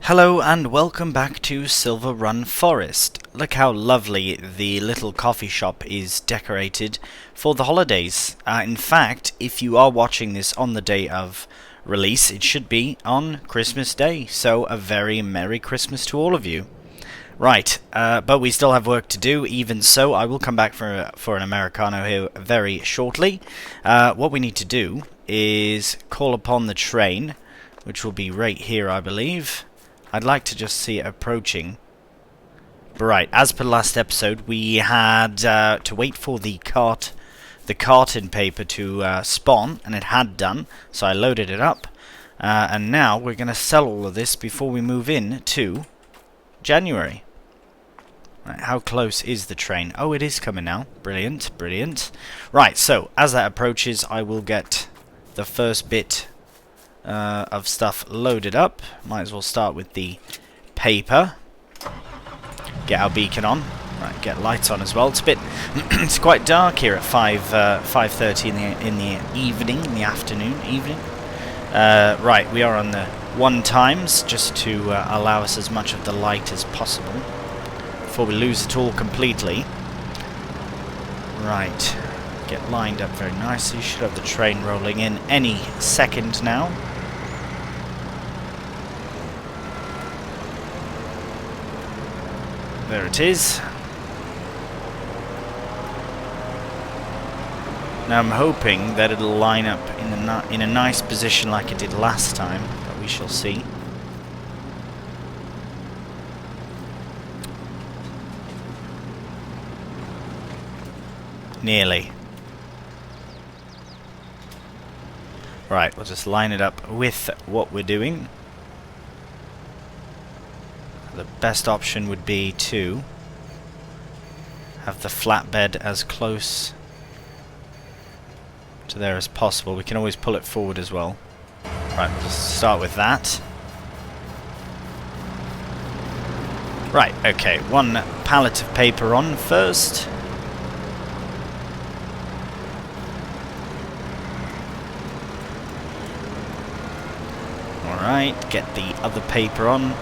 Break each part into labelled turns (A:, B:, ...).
A: Hello and welcome back to Silverrun Forest. Look how lovely the little coffee shop is decorated for the holidays. In fact, if you are watching this on the day of release, it should be on Christmas Day. So a very Merry Christmas to all of you. Right, but we still have work to do. Even so, I will come back for an Americano here very shortly. What we need to do is call upon the train, which will be right here, I believe. I'd like to just see it approaching. Right, as per last episode, we had to wait for the carton paper to spawn, and it had done, so I loaded it up. And now we're going to sell all of this before we move in to January. Right, how close is the train? Oh, it is coming now. Brilliant, brilliant. Right, so as that approaches, I will get the first bit of stuff loaded up. Might as well start with the paper. Get our beacon on. Right, get lights on as well. It's a bit, it's quite dark here at 5:30 in the evening, in the afternoon, evening. Right, we are on the 1 times just to allow us as much of the light as possible before we lose it all completely. Right, get lined up very nicely. Should have the train rolling in any second now. There it is. Now I'm hoping that it'll line up in a nice position like it did last time, but we shall see. Nearly. Right, we'll just line it up with what we're doing. The best option would be to have the flatbed as close to there as possible. We can always pull it forward as well. Right, we'll just start with that. Right, okay, 1 pallet of paper on first. Alright, get the other paper on.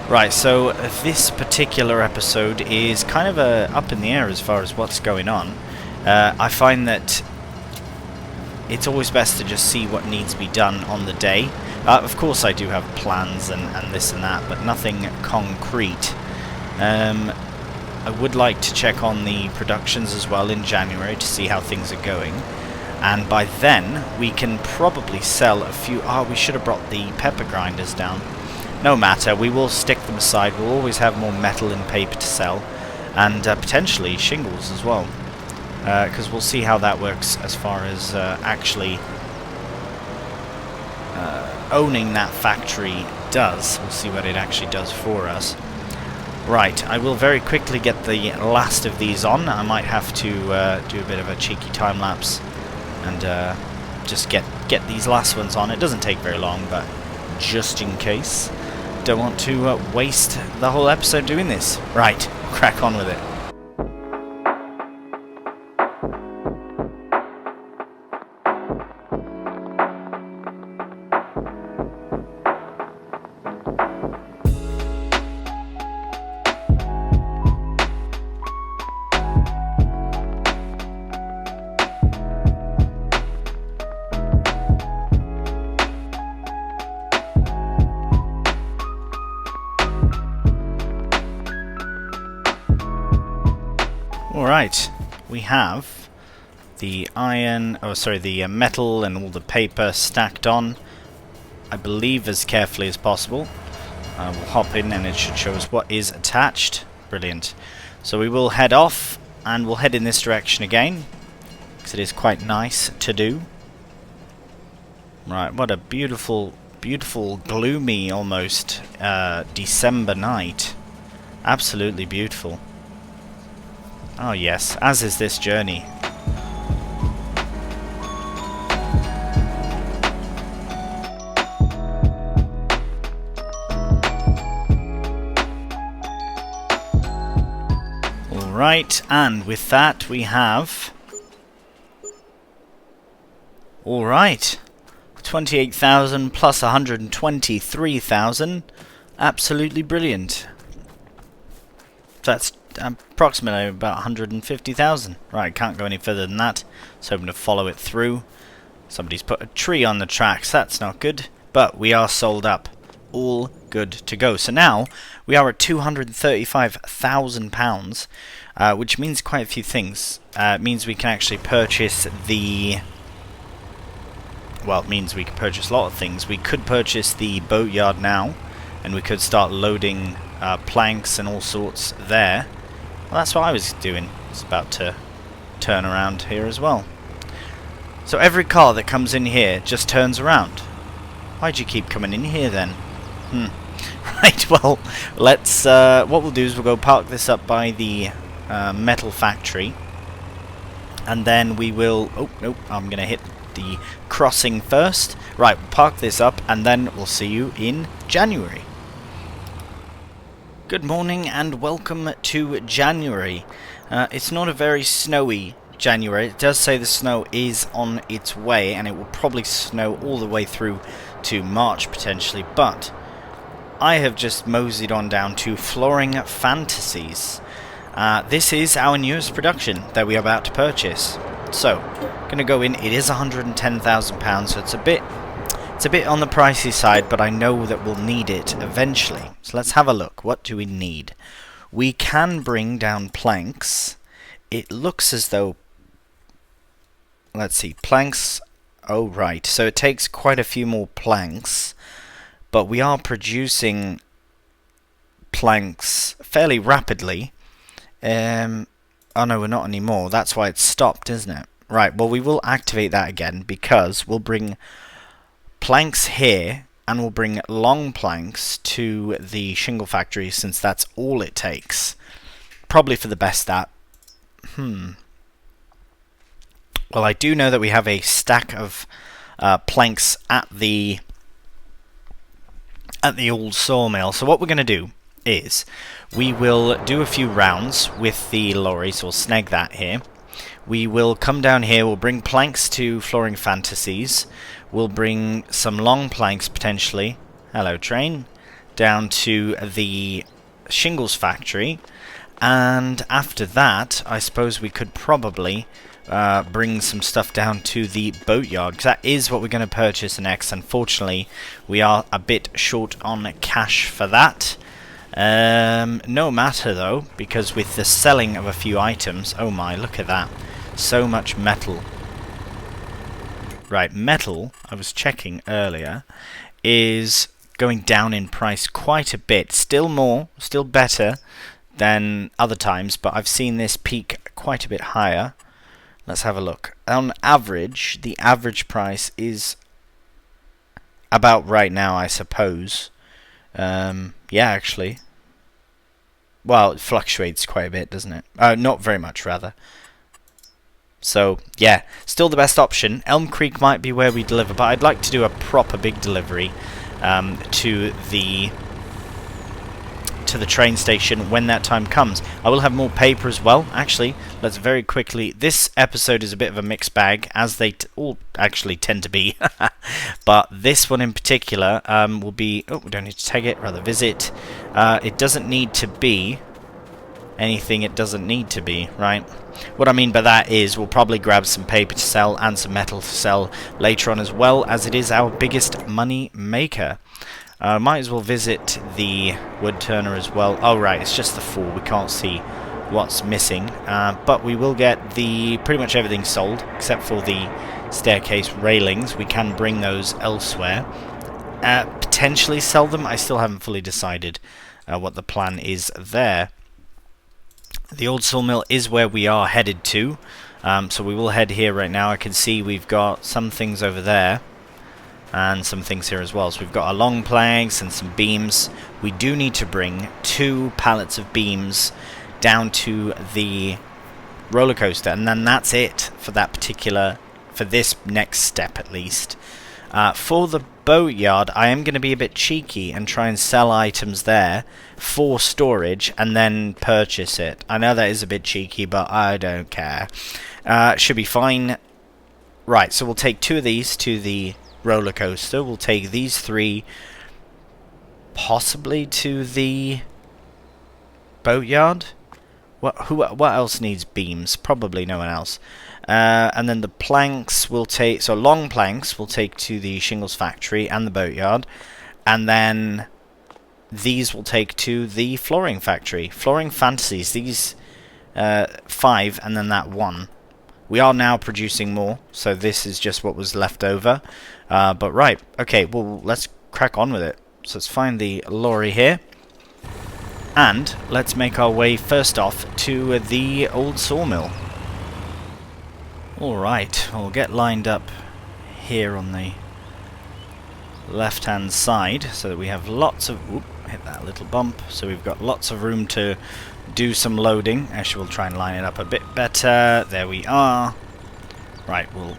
A: Right, so this particular episode is kind of up in the air as far as what's going on. I find that it's always best to just see what needs to be done on the day. Of course I do have plans and this and that, but nothing concrete. I would like to check on the productions as well in January to see how things are going. And by then, we can probably sell a few... Oh, we should have brought the pepper grinders down. No matter, we will stick them aside. We'll always have more metal and paper to sell, and potentially shingles as well, because we'll see how that works as far as actually owning that factory does. We'll see what it actually does for us. Right, I will very quickly get the last of these on. I might have to do a bit of a cheeky time lapse and just get these last ones on. It doesn't take very long, but just in case. Don't want to waste the whole episode doing this. Right, crack on with it. Alright, we have the the metal and all the paper stacked on, I believe as carefully as possible. We'll hop in and it should show us what is attached. Brilliant. So we will head off, and we'll head in this direction again, because it is quite nice to do. Right, what a beautiful, beautiful, gloomy almost December night. Absolutely beautiful. Oh yes, as is this journey. Alright, and with that we have... Alright, 28,000 plus 123,000. Absolutely brilliant. That's approximately about 150,000. Right, can't go any further than that. So I'm going to follow it through. Somebody's put a tree on the tracks. That's not good. But we are sold up. All good to go. So now we are at £235,000, which means quite a few things. It means we can actually purchase the... Well, it means we can purchase a lot of things. We could purchase the boatyard now, and we could start loading planks and all sorts there. Well, that's what I was doing. It's about to turn around here as well. So every car that comes in here just turns around. Why'd you keep coming in here then? Right, well, let's... what we'll do is we'll go park this up by the metal factory. And then we will... Oh, nope, I'm going to hit the crossing first. Right, we'll park this up and then we'll see you in January. Good morning and welcome to January. It's not a very snowy January. It does say the snow is on its way and it will probably snow all the way through to March potentially, but I have just moseyed on down to Flooring Fantasies. This is our newest production that we are about to purchase. So, gonna go in. It is £110,000, so it's a bit on the pricey side, but I know that we'll need it eventually. So let's have a look. What do we need? We can bring down planks. It looks as though... Let's see, planks... Oh, right. So it takes quite a few more planks, but we are producing planks fairly rapidly. Oh no, we're not anymore. That's why it's stopped, isn't it? Right, well we will activate that again because we'll bring planks here and we'll bring long planks to the shingle factory since that's all it takes. Probably for the best that. Well, I do know that we have a stack of planks at the old sawmill. So what we're going to do is we will do a few rounds with the lorry, so we'll snag that here. We will come down here, we'll bring planks to Flooring Fantasies, we'll bring some long planks potentially, hello train, down to the shingles factory, and after that I suppose we could probably bring some stuff down to the boatyard, because that is what we're going to purchase next. Unfortunately we are a bit short on cash for that. No matter though, because with the selling of a few items, oh my, look at that, so much metal. Right, metal, I was checking earlier, is going down in price quite a bit. Still more, still better than other times, but I've seen this peak quite a bit higher. Let's have a look. On average, the average price is about right now, I suppose. Yeah, actually. Well, it fluctuates quite a bit, doesn't it? Not very much, rather. So, yeah, still the best option. Elm Creek might be where we deliver, but I'd like to do a proper big delivery to the train station when that time comes. I will have more paper as well. Actually, let's very quickly... This episode is a bit of a mixed bag, as they all actually tend to be. But this one in particular will be... Oh, we don't need to tag it, rather visit. It doesn't need to be anything it doesn't need to be, right? What I mean by that is we'll probably grab some paper to sell and some metal to sell later on as well, as it is our biggest money maker. Might as well visit the wood turner as well. Oh right, it's just the 4. We can't see what's missing. But we will get the pretty much everything sold, except for the staircase railings. We can bring those elsewhere. Potentially sell them. I still haven't fully decided what the plan is there. The old sawmill is where we are headed to. So we will head here right now. I can see we've got some things over there. And some things here as well. So we've got our long planks and some beams. We do need to bring 2 pallets of beams down to the roller coaster, and then that's it for that particular, for this next step at least. For the boatyard, I am going to be a bit cheeky and try and sell items there for storage and then purchase it. I know that is a bit cheeky, but I don't care. Should be fine. Right, so we'll take 2 of these to the roller coaster. We'll take these 3 possibly to the boatyard. What else needs beams? Probably no one else. And then the planks will take... So long planks will take to the shingles factory and the boatyard. And then these will take to the flooring factory. Flooring fantasies. These 5 and then that 1. We are now producing more. So this is just what was left over. But right. Okay, well, let's crack on with it. So let's find the lorry here. And let's make our way first off to the old sawmill. Alright, we'll get lined up here on the left hand side so that we have lots of... Whoop, hit that little bump. So we've got lots of room to do some loading. Actually, we'll try and line it up a bit better. There we are. Right, we'll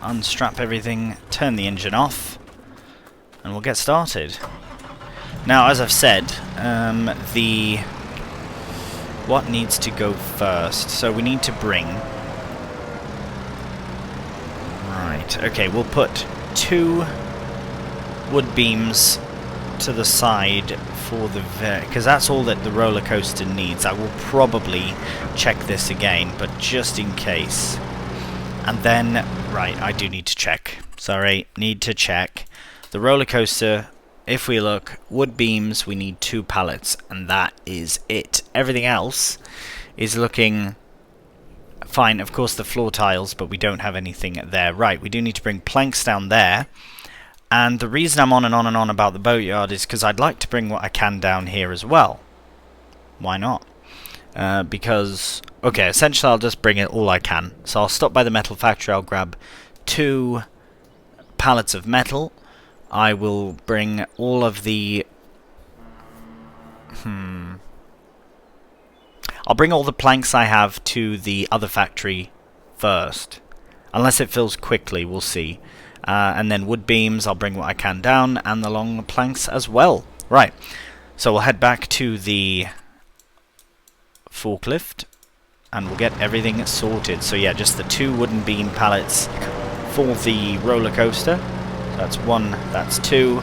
A: unstrap everything, turn the engine off, and we'll get started. Now, as I've said, what needs to go first? So we need to bring... Right, okay, we'll put 2 wood beams to the side for the... because that's all that the roller coaster needs. I will probably check this again, but just in case. And then... Right, I do need to check. Sorry, need to check. The roller coaster... If we look, wood beams, we need 2 pallets, and that is it. Everything else is looking fine. Of course, the floor tiles, but we don't have anything there. Right, we do need to bring planks down there. And the reason I'm on and on and on about the boatyard is because I'd like to bring what I can down here as well. Why not? Because, okay, essentially I'll just bring it all I can. So I'll stop by the metal factory, I'll grab 2 pallets of metal. I will bring all of the... I'll bring all the planks I have to the other factory first. Unless it fills quickly, we'll see. And then wood beams, I'll bring what I can down, and the long planks as well. Right, so we'll head back to the forklift, and we'll get everything sorted. So yeah, just the 2 wooden beam pallets for the roller coaster. That's 1, that's 2,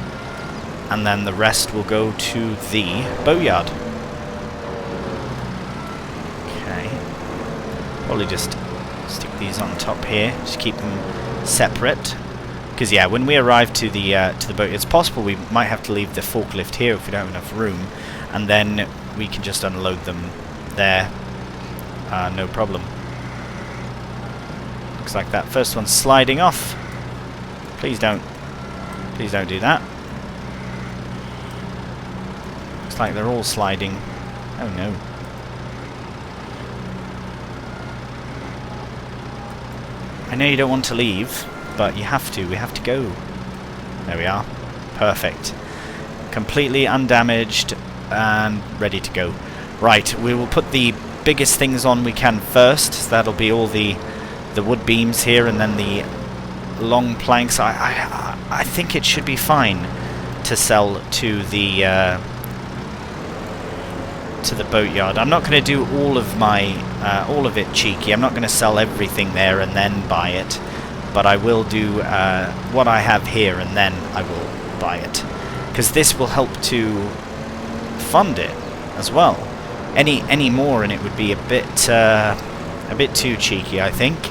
A: and then the rest will go to the boatyard. Okay. Probably just stick these on top here, just keep them separate. Because yeah, when we arrive to the boat, it's possible we might have to leave the forklift here if we don't have enough room, and then we can just unload them there. No problem. Looks like that first one's sliding off. Please don't do that. Looks like they're all sliding. Oh no. I know you don't want to leave, but you have to. We have to go. There we are. Perfect. Completely undamaged and ready to go. Right, we will put the biggest things on we can first. So that'll be all the wood beams here, and then the long planks. I think it should be fine to sell to the boatyard. I'm not going to do all of it cheeky. I'm not going to sell everything there and then buy it, but I will do what I have here and then I will buy it, because this will help to fund it as well. Any more and it would be a bit too cheeky, I think.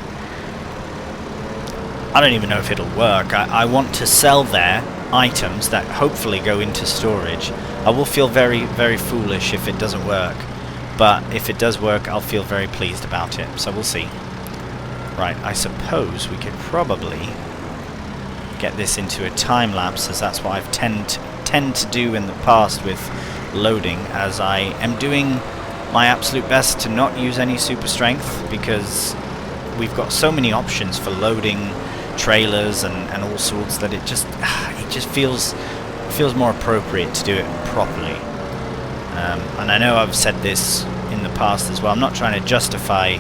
A: I don't even know if it'll work. I want to sell there items that hopefully go into storage. I will feel very, very foolish if it doesn't work. But if it does work, I'll feel very pleased about it. So we'll see. Right, I suppose we could probably get this into a time lapse, as that's what I've tend to do in the past with loading, as I am doing my absolute best to not use any super strength, because we've got so many options for loading trailers and all sorts that it just feels more appropriate to do it properly. And I know I've said this in the past as well. I'm not trying to justify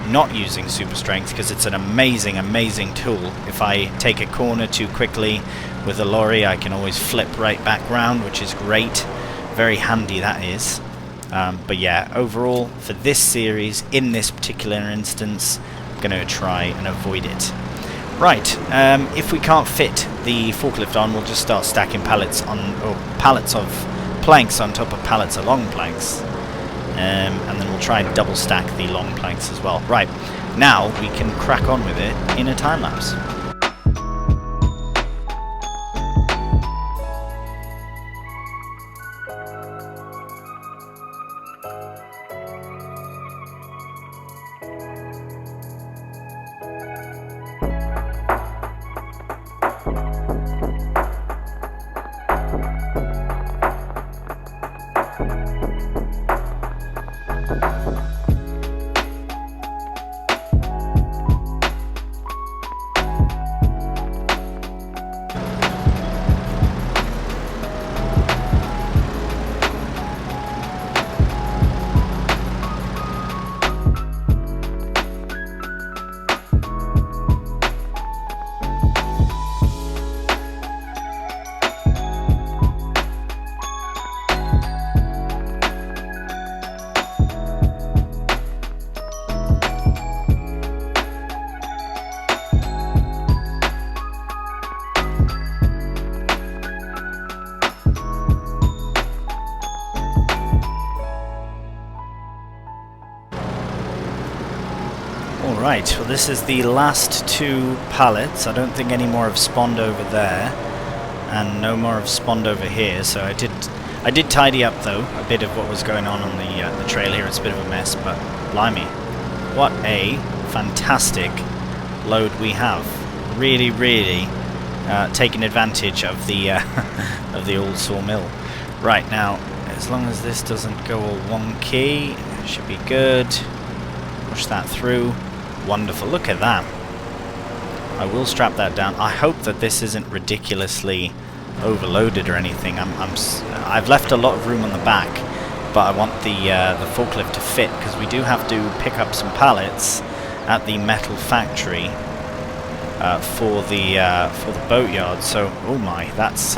A: not using super strength, because it's an amazing tool. If I take a corner too quickly with a lorry, I can always flip right back round, which is great. Very handy, that is. But yeah, overall for this series, in this particular instance, I'm going to try and avoid it. Right, if we can't fit the forklift on, we'll just start stacking pallets on, or pallets of planks on top of pallets of long planks. And then we'll try and double stack the long planks as well. Right, now we can crack on with it in a time lapse. Alright, well this is the last 2 pallets. I don't think any more have spawned over there, and no more have spawned over here, so I did tidy up though a bit of what was going on the trail here. It's a bit of a mess, but blimey, what a fantastic load we have. Really taking advantage of the of the old sawmill. Right, now, as long as this doesn't go all wonky, it should be good. Push that through. Wonderful, look at that. I will strap that down. I hope that this isn't ridiculously overloaded or anything. I've left a lot of room on the back, but I want the forklift to fit, because we do have to pick up some pallets at the metal factory for the boatyard. So, oh my, that's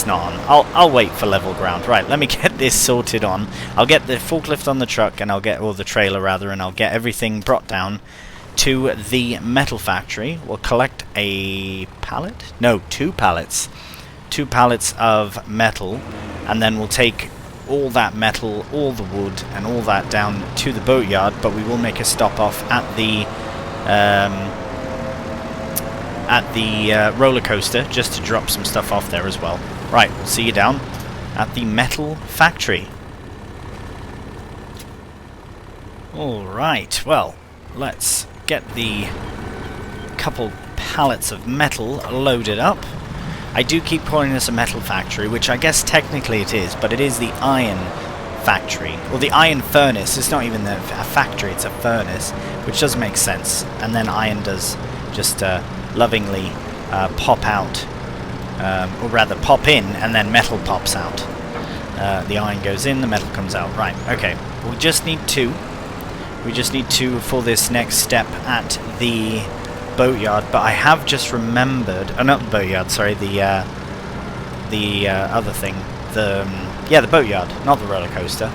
A: not on. I'll wait for level ground. Right, let me get this sorted on. I'll get the forklift on the truck, and or the trailer rather, and I'll get everything brought down to the metal factory. We'll collect a pallet? No, 2 pallets. 2 pallets of metal, and then we'll take all that metal, all the wood, and all that down to the boatyard, but we will make a stop off at the roller coaster just to drop some stuff off there as well. Right, we'll see you down at the metal factory. Alright, well, let's get the couple pallets of metal loaded up. I do keep calling this a metal factory, which I guess technically it is, but it is the iron factory. Well, the iron furnace. It's not even a factory, it's a furnace, which does make sense. And then iron does just lovingly pop out, or rather pop in, and then metal pops out. The iron goes in, the metal comes out. Right, okay. We just need 2. We just need 2 for this next step at the boatyard, but I have just remembered... Oh, not the boatyard, sorry, the other thing. Yeah, the boatyard, not the roller coaster.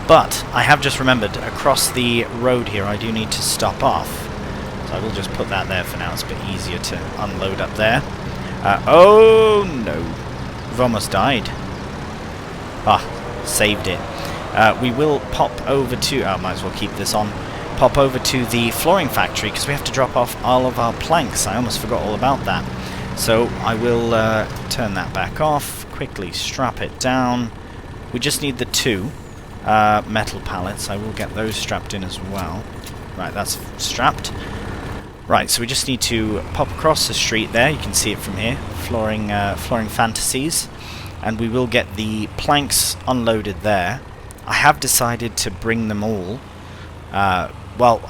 A: But I have just remembered, across the road here I do need to stop off. So I will just put that there for now. It's a bit easier to unload up there. Oh no, we've almost died. Ah, saved it. We will pop over to... Oh, might as well keep this on. Pop over to the flooring factory, because we have to drop off all of our planks. I almost forgot all about that. So I will turn that back off, quickly strap it down. We just need the 2 metal pallets. I will get those strapped in as well. Right, that's strapped. Right, so we just need to pop across the street there. You can see it from here. Flooring Fantasies. And we will get the planks unloaded there. I have decided to bring them all. Well,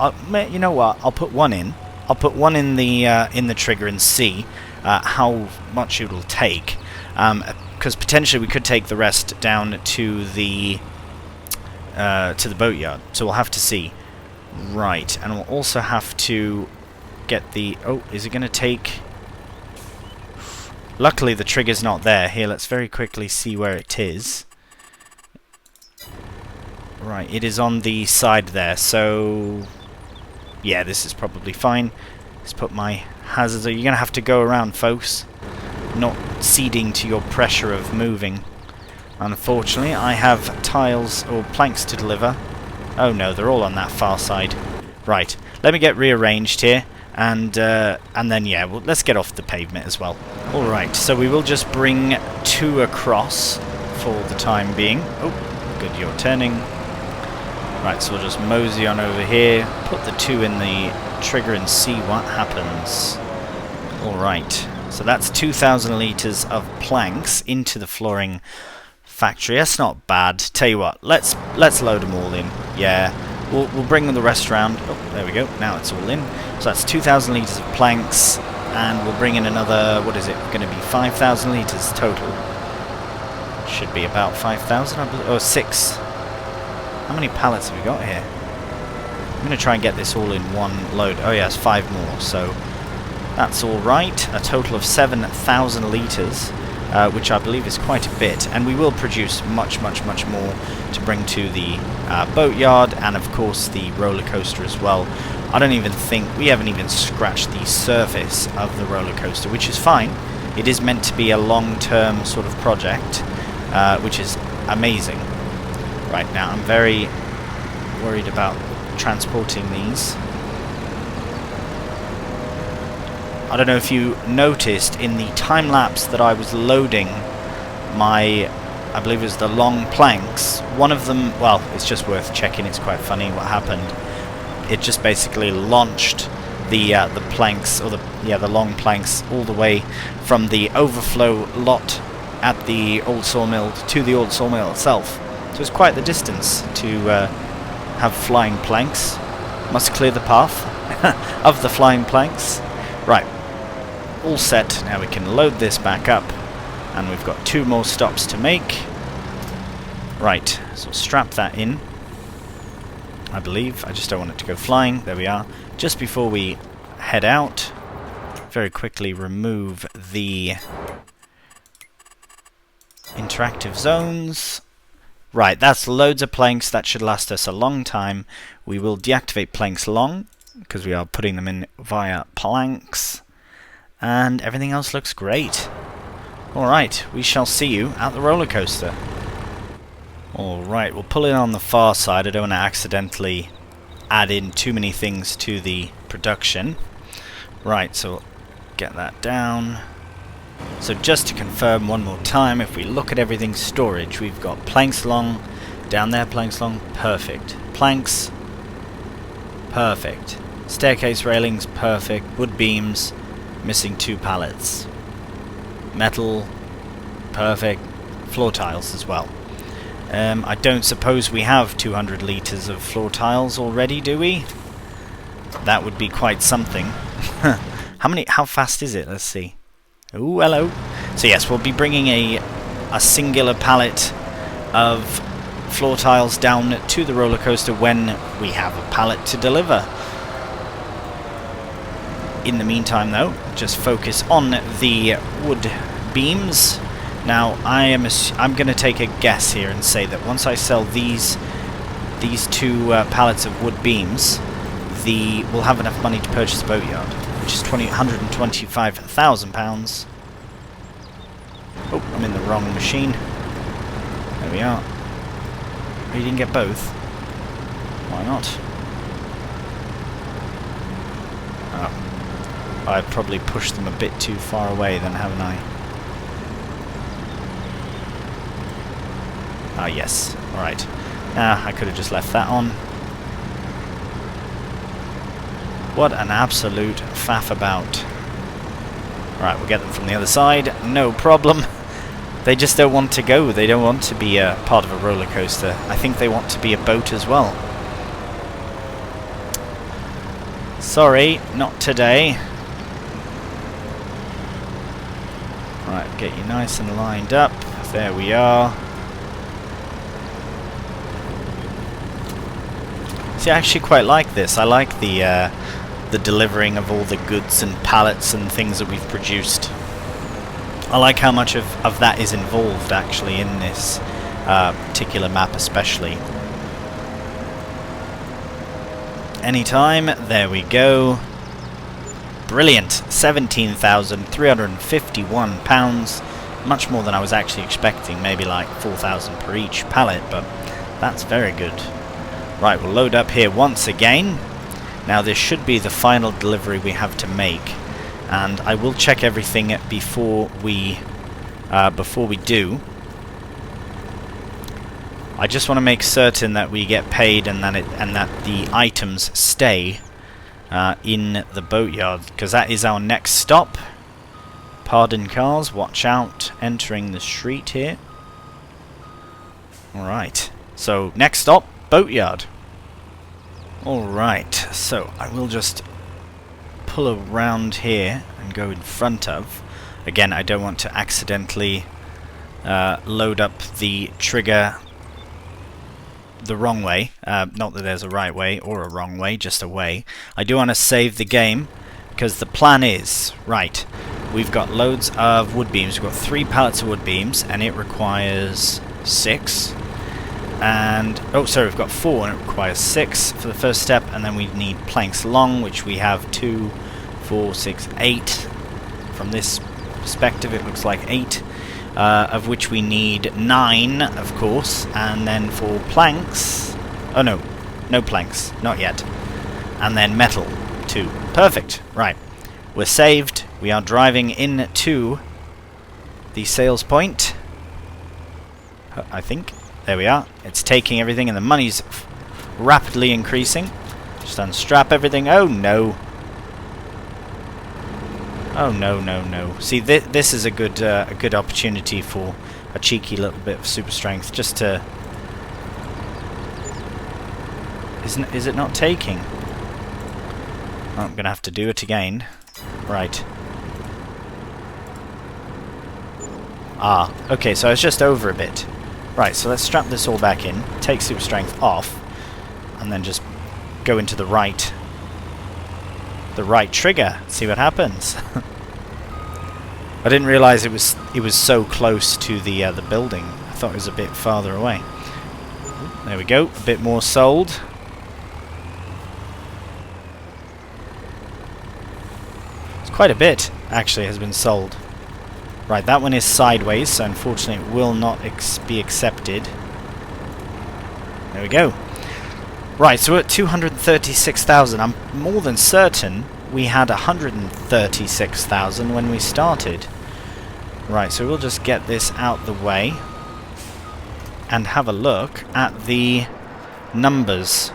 A: you know what? I'll put one in. I'll put one in the trigger and see how much it will take. Because potentially we could take the rest down to the boatyard. So we'll have to see. Right, and we'll also have to get the... Oh, is it going to take... Luckily the trigger's not there. Here, let's very quickly see where it is. Right, it is on the side there, so... Yeah, this is probably fine. Let's put my hazards. You're going to have to go around, folks. Not ceding to your pressure of moving. Unfortunately, I have tiles or planks to deliver. Oh no, they're all on that far side. Right, let me get rearranged here, and then yeah, well, let's get off the pavement as well. All right, so we will just bring 2 across for the time being. Oh, good, you're turning. Right, so we'll just mosey on over here, put the 2 in the trigger and see what happens. All right, so that's 2,000 litres of planks into the flooring factory. That's not bad. Tell you what, let's load them all in. Yeah, we'll bring the rest around. Oh, there we go. Now it's all in. So that's 2,000 litres of planks, and we'll bring in another. What is it going to be? 5,000 litres total. Should be about 5,000. Or 6. How many pallets have we got here? I'm going to try and get this all in one load. Oh yes, 5 more. So that's all right. A total of 7,000 litres. Which I believe is quite a bit, and we will produce much more to bring to the boatyard, and of course the roller coaster as well. I don't even think we haven't even scratched the surface of the roller coaster, which is fine. It is meant to be a long-term sort of project, which is amazing. Right, now I'm very worried about transporting these. I don't know if you noticed in the time lapse that I was loading my, I believe it was the long planks. One of them, well, it's just worth checking. It's quite funny what happened. It just basically launched the planks, or the long planks, all the way from the overflow lot at the old sawmill to the old sawmill itself. So it's quite the distance to have flying planks. Must clear the path of the flying planks. Right. All set. Now we can load this back up, and we've got 2 more stops to make. Right, so strap that in, I believe. I just don't want it to go flying. There we are. Just before we head out, very quickly remove the interactive zones. Right, that's loads of planks. That should last us a long time. We will deactivate planks long, because we are putting them in via planks. And everything else looks great. Alright, we shall see you at the roller coaster. Alright, we'll pull in on the far side. I don't want to accidentally add in too many things to the production. Right, so get that down. So just to confirm one more time, if we look at everything's storage, we've got planks long, down there planks long, perfect. Planks, perfect. Staircase railings, perfect. Wood beams, missing 2 pallets. Metal, perfect. Floor tiles as well. I don't suppose we have 200 litres of floor tiles already, do we? That would be quite something. How fast is it? Let's see. Ooh, hello. So yes, we'll be bringing a singular pallet of floor tiles down to the roller coaster when we have a pallet to deliver. In the meantime, though, just focus on the wood beams. Now, I'm going to take a guess here and say that once I sell these 2 pallets of wood beams, we'll have enough money to purchase a boatyard, which is £125,000. Oh, I'm in the wrong machine. There we are. Oh, you didn't get both? Why not? Oh. I've probably pushed them a bit too far away then, haven't I? Ah, yes. Alright. I could have just left that on. What an absolute faff about. Right, we'll get them from the other side. No problem. They just don't want to go. They don't want to be a part of a roller coaster. I think they want to be a boat as well. Sorry, not today. Right, get you nice and lined up. There we are. See, I actually quite like this. I like the delivering of all the goods and pallets and things that we've produced. I like how much of that is involved actually in this particular map especially. Anytime, there we go. Brilliant. £17,351. Much more than I was actually expecting. Maybe like 4,000 per each pallet, but that's very good. Right, we'll load up here once again. Now this should be the final delivery we have to make, and I will check everything before we do. I just want to make certain that we get paid and that the items stay in the boatyard, because that is our next stop. Pardon cars, watch out, entering the street here. Alright, so next stop, boatyard. Alright, so I will just pull around here and go in front of. Again, I don't want to accidentally load up the trigger the wrong way. Not that there's a right way or a wrong way, just a way. I do want to save the game, because the plan is, right, we've got loads of wood beams. We've got 3 pallets of wood beams, and it requires 6. And, oh, sorry, we've got 4, and it requires 6 for the first step, and then we need planks long, which we have 2, 4, 6, 8. From this perspective, it looks like 8. Of which we need 9, of course, and then for planks... Oh no, no planks, not yet. And then metal, 2. Perfect, right. We're saved, we are driving into the sales point. I think, there we are. It's taking everything and the money's rapidly increasing. Just unstrap everything, oh no. Oh no, no, no. See, this is a good opportunity for a cheeky little bit of super strength, just to... Is it not taking? Oh, I'm gonna have to do it again. Right. Ah, okay, so I was just over a bit. Right, so let's strap this all back in, take super strength off, and then just go into the right trigger, see what happens. I didn't realize it was so close to the building. I thought it was a bit farther away. There we go, a bit more sold. It's quite a bit actually has been sold. Right, that one is sideways, so unfortunately it will not be accepted. There we go. Right, so we're at 236,000. I'm more than certain we had 136,000 when we started. Right, so we'll just get this out the way and have a look at the numbers.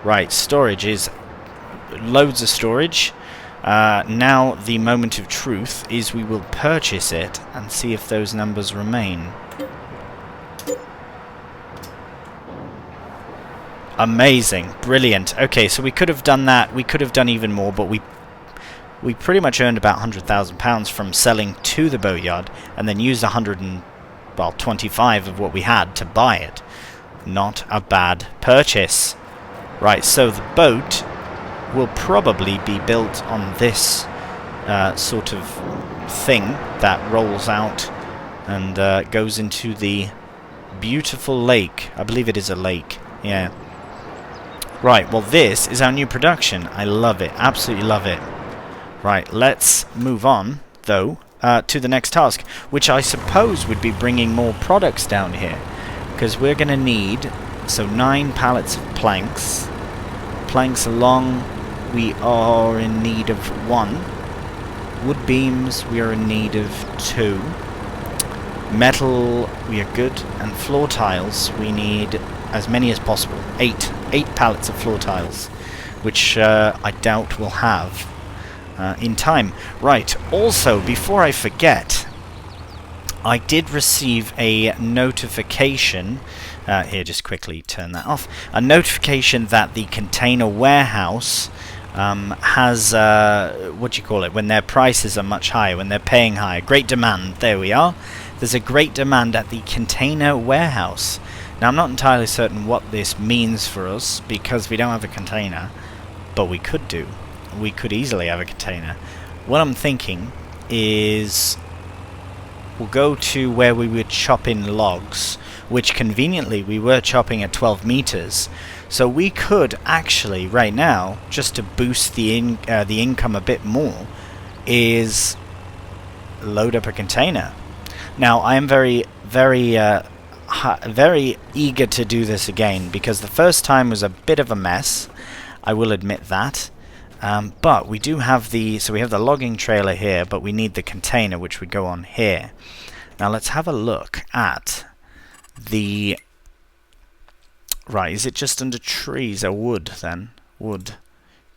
A: Right, storage is loads of storage. Now the moment of truth is we will purchase it and see if those numbers remain. Amazing, brilliant. Okay, so we could have done that. We could have done even more, but we pretty much earned about £100,000 from selling to the boatyard, and then used 125 of what we had to buy it. Not a bad purchase. Right, so the boat will probably be built on this sort of thing that rolls out and goes into the beautiful lake. I believe it is a lake. Yeah. Right, well this is our new production. I love it, absolutely love it. Right, let's move on, though, to the next task, which I suppose would be bringing more products down here. Because we're going to need, so 9 pallets of planks. Planks along, we are in need of 1. Wood beams, we are in need of 2. Metal, we are good. And floor tiles, we need as many as possible. 8 pallets of floor tiles, which I doubt we'll have in time. Right, also, before I forget, I did receive a notification, here, just quickly turn that off, a notification that the container warehouse has, what do you call it, when their prices are much higher, when they're paying higher, great demand, there we are. There's a great demand at the container warehouse. Now, I'm not entirely certain what this means for us, because we don't have a container, but we could do. We could easily have a container. What I'm thinking is we'll go to where we would chop in logs which conveniently we were chopping at 12 meters. So we could actually, right now, just to boost the income a bit more, is load up a container. Now, I am very eager to do this again, because the first time was a bit of a mess. I will admit that. But we do have so we have the logging trailer here, but we need the container, which would go on here. Now let's have a look at the... Right, is it just under trees or wood then? Wood.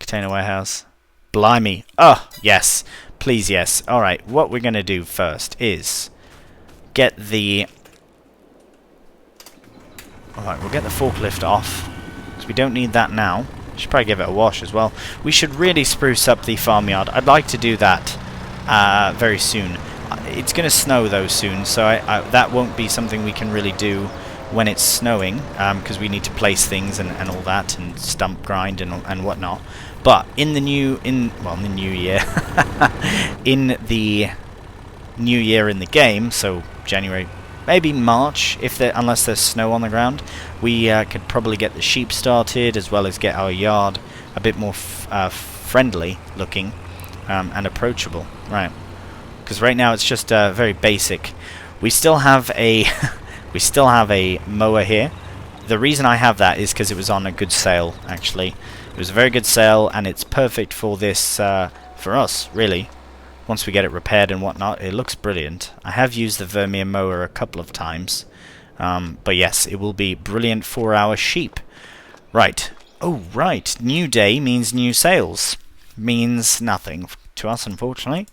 A: Container warehouse. Blimey. Oh, yes. Please, yes. Alright, what we're going to do first is get the... Alright, we'll get the forklift off, because we don't need that now. Should probably give it a wash as well. We should really spruce up the farmyard. I'd like to do that very soon. It's going to snow though soon, so that won't be something we can really do when it's snowing, because we need to place things and all that, and stump grind and whatnot. But in the new year, in the new year in the game, so January, maybe March, unless there's snow on the ground, we could probably get the sheep started, as well as get our yard a bit more friendly looking and approachable. Right, because right now it's just very basic. We still have a mower here. The reason I have that is because it was on a good sale. Actually, it was a very good sale, and it's perfect for this for us, really. Once we get it repaired and whatnot, it looks brilliant. I have used the Vermeer mower a couple of times, but yes, it will be brilliant for our sheep. Right. Oh, right. New day means new sales. Means nothing to us, unfortunately.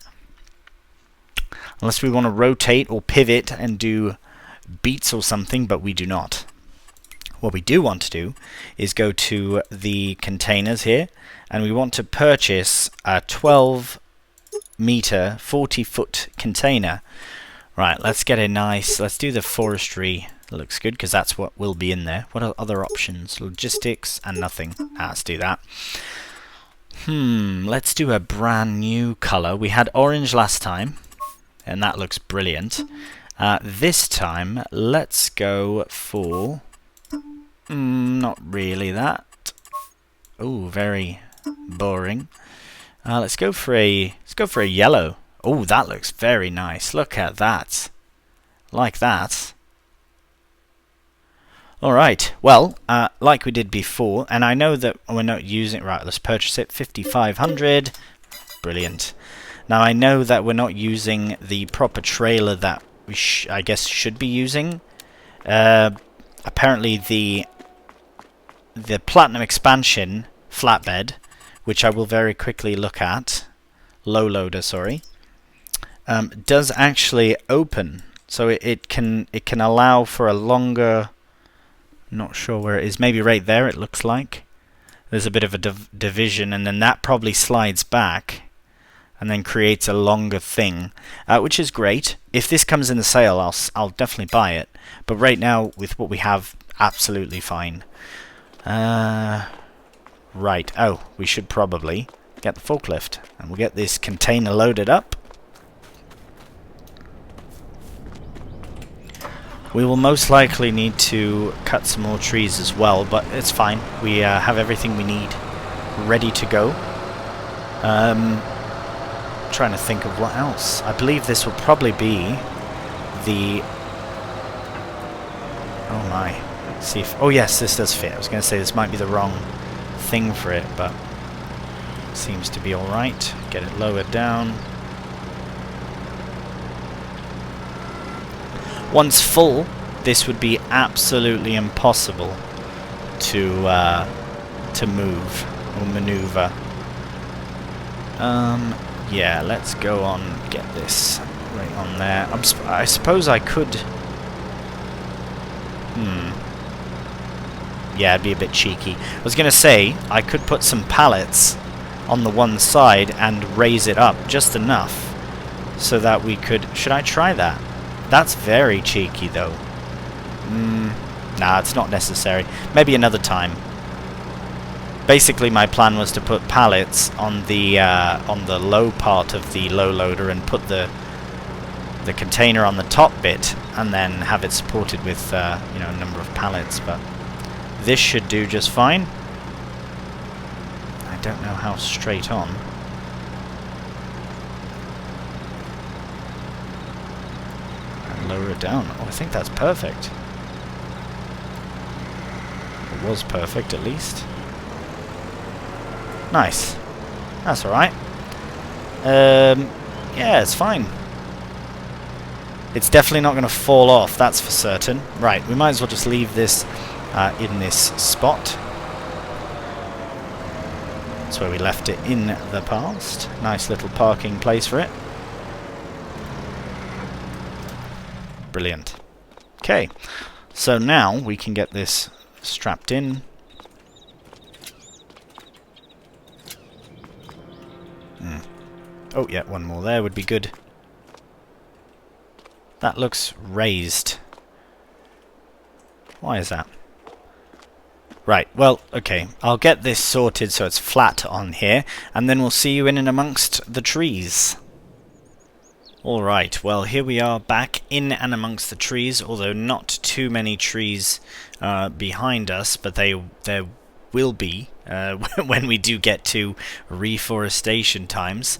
A: Unless we want to rotate or pivot and do beats or something, but we do not. What we do want to do is go to the containers here, and we want to purchase a 12 meter 40-foot container. Right, let's get let's do the forestry. Looks good, because that's what will be in there. What are other options? Logistics and nothing. Let's do that. Let's do a brand new color. We had orange last time, and that looks brilliant. This time, let's go for... not really that. Oh, very boring. Let's go for a yellow. Oh, that looks very nice. Look at that. Like that. Alright, well, like we did before, and I know that we're not using... Right, let's purchase it. 5,500. Brilliant. Now, I know that we're not using the proper trailer that we I guess should be using. Apparently the Platinum Expansion flatbed, which I will very quickly look at, low loader, sorry, does actually open, so it can allow for a longer... Not sure where it is. Maybe right there. It looks like there's a bit of a division, and then that probably slides back, and then creates a longer thing, which is great. If this comes in the sale, I'll definitely buy it. But right now, with what we have, absolutely fine. Right. Oh, we should probably get the forklift, and we'll get this container loaded up. We will most likely need to cut some more trees as well, but it's fine. We have everything we need ready to go. Trying to think of what else. I believe this will probably be the... Oh my. Let's see if... Oh yes, this does fit. I was going to say this might be the wrong thing for it, but it seems to be alright. Get it lowered down. Once full, this would be absolutely impossible to move or maneuver. Yeah, let's go on, get this right on there. I suppose I could... Yeah, it'd be a bit cheeky. I was going to say, I could put some pallets on the one side and raise it up just enough so that we could... Should I try that? That's very cheeky, though. Nah, it's not necessary. Maybe another time. Basically, my plan was to put pallets on the low part of the low loader and put the the container on the top bit and then have it supported with you know, a number of pallets, but this should do just fine. I don't know how straight on. And lower it down. Oh, I think that's perfect. It was perfect, at least. Nice. That's alright. Yeah, it's fine. It's definitely not going to fall off, that's for certain. Right, we might as well just leave this in this spot. That's where we left it in the past. Nice little parking place for it. Brilliant. Okay, so now we can get this strapped in. Oh yeah, one more there would be good. That looks raised. Why is that? Right, well, okay. I'll get this sorted so it's flat on here, and then we'll see you in and amongst the trees. Alright, well, here we are back in and amongst the trees, although not too many trees behind us, but there will be when we do get to reforestation times.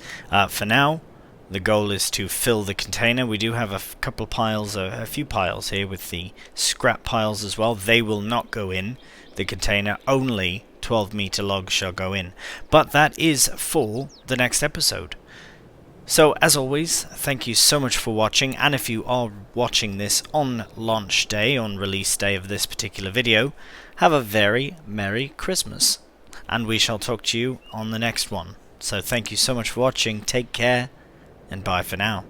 A: For now, the goal is to fill the container. We do have a couple piles, a few piles here with the scrap piles as well. They will not go in the container. Only 12-meter logs shall go in. But that is for the next episode. So, as always, thank you so much for watching, and if you are watching this on launch day, on release day of this particular video, have a very Merry Christmas, and we shall talk to you on the next one. So thank you so much for watching, take care, and bye for now.